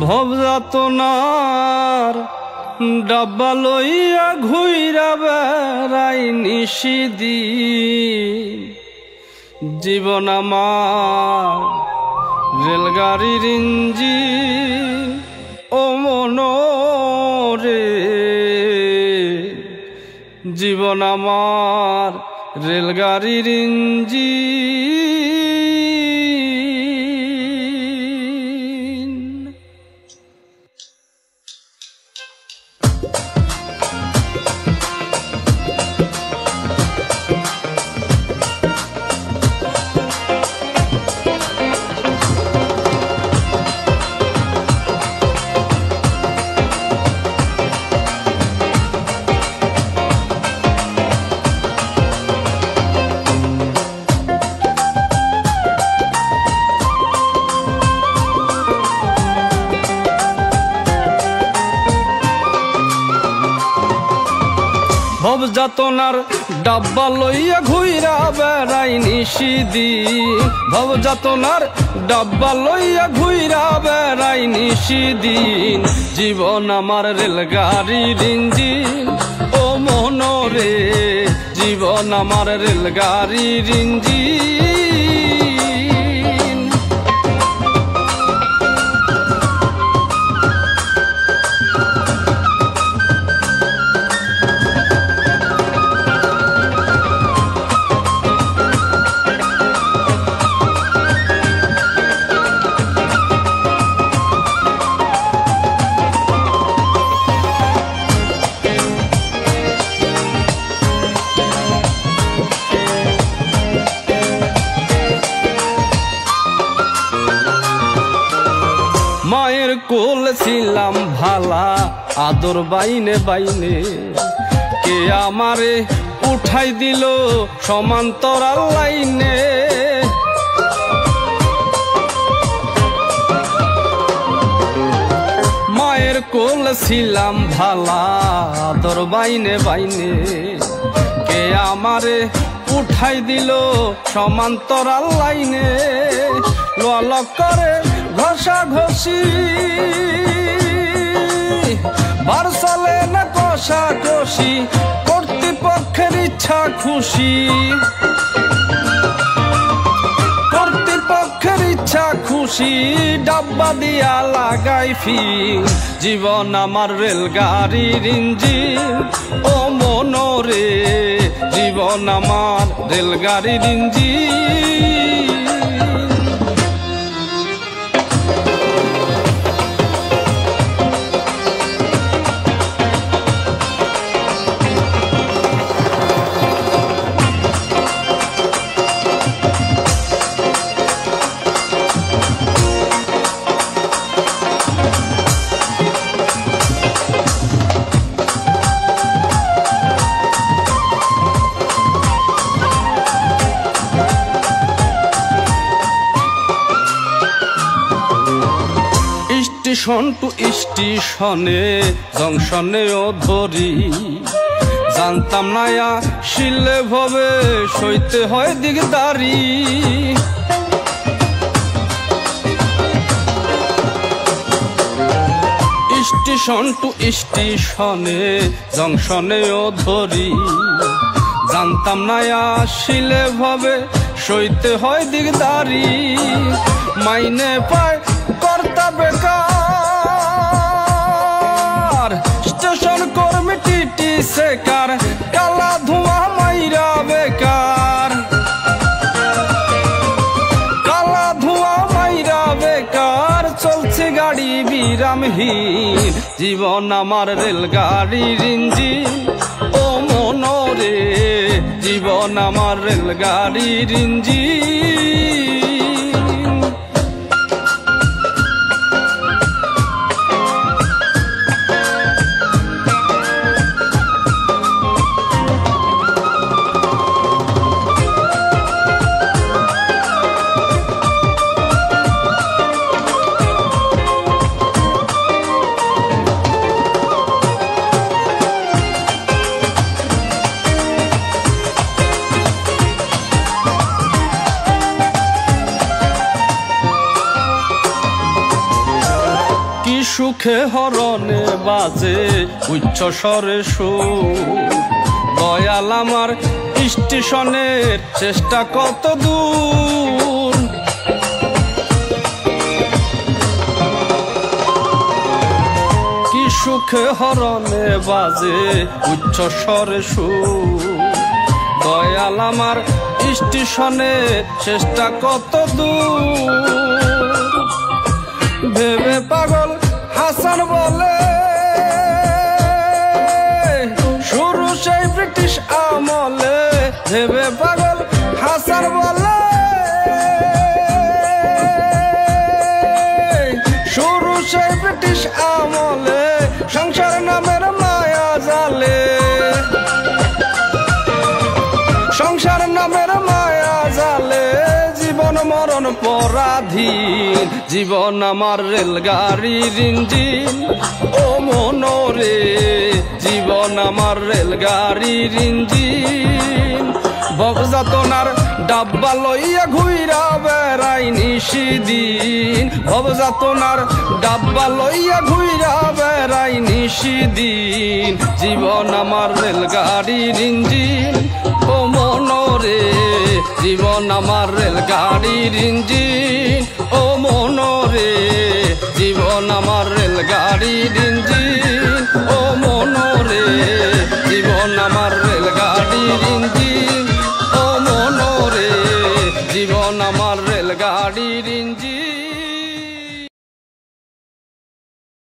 ভবযাতনার ডাব্বা লইয়া ঘুইরা বেড়াই নিশিদিন। জীবন আমার রেলগাড়ির ইঞ্জিন, ও মনরে জীবন আমার রেলগাড়ির ইঞ্জিন। ভবযাতনার ডাব্বা লইয়া ঘুইরা বেড়াই নিশিদিন। ভবযাতনার ডাব্বা লইয়া ঘুইরা বেড়াই নিশিদিন। জীবন আমার রেলগাড়ির ইঞ্জিন, ও মনরে জীবন আমার রেলগাড়ির ইঞ্জিন। মায়ের কোল ছিলাম ভালা, আদর বাইনে বাইনে, কে আমারে উঠাই দিল সমান্তরাল লাইনে। মায়ের কোল ছিলাম ভালা, আদর বাইনে বাইনে, কে আমারে উঠাই দিল সমান্তরাল লাইনে। লোয়া করে ঘষা ঘষি বার চলে না কষা কষি, কর্তৃপক্ষের ইচ্ছা খুশি, কর্তৃপক্ষের ইচ্ছা খুশি, ডাব্বা দিয়া লাগাই ফিন। জীবন আমার রেলগাড়ির ইঞ্জিন, ও মনরে জীবন আমার রেলগাড়ির ইঞ্জিন। স্টেশন টু স্টেশনে জংশনেও ধরি, জানতাম না শিলে ভবে সইতে হয় দিকদারি। স্টেশন টু স্টেশনে জংশনেও ধরি, জানতাম না শিলে ভবে সইতে হয় দিকদারি। মাইনে পায় কর্তা বেকার, স্টেশন কর্মী টিটি সেকার, কালা ধোঁয়া মাইরা বেকার, কালা ধোঁয়া মাইরা বেকার। চলছে গাড়ি বিরামহীন, জীবন আমার রেলগাড়ির ইঞ্জিন, ও মনরে জীবন আমার রেলগাড়ির ইঞ্জিন। সুখে হরণে বাজে উচ্চ স্বরে সুর দয়াল আমার স্টেশনের চেষ্টা কত দূর কি সুখে হরণে বাজে উচ্চ স্বরে সুর দয়াল আমার স্টেশনের চেষ্টা কত দূর ভেবে পাগল হাসান বলে শুরু সেই ব্রিটিশ আমলে ভেবে পাগল হাসান বলে শুরু সেই ব্রিটিশ আমলে সংসার নামের মায়া জালে সংসার নামের মায়া জালে জীবন মরণ পরাধীন জীবন আমার রেলগাড়ির ইঞ্জিন ও মনরে জীবন আমার রেলগাড়ির ইঞ্জিন ভবযাতনার ডাব্বা লইয়া ঘুইরা বেড়াই নিশিদিন ভবযাতনার ডাব্বা লইয়া ঘুইরা বেড়াই নিশিদিন জীবন আমার রেলগাড়ির ইঞ্জিন ও মনরে জীবন আমার রেলগাড়ির ইঞ্জিন ও মনরে জীবন আমার রেলগাড়ির ইঞ্জিন ও মনরে জীবন আমার রেলগাড়ির ইঞ্জিন ও মনরে জীবন আমার রেলগাড়ির ইঞ্জিন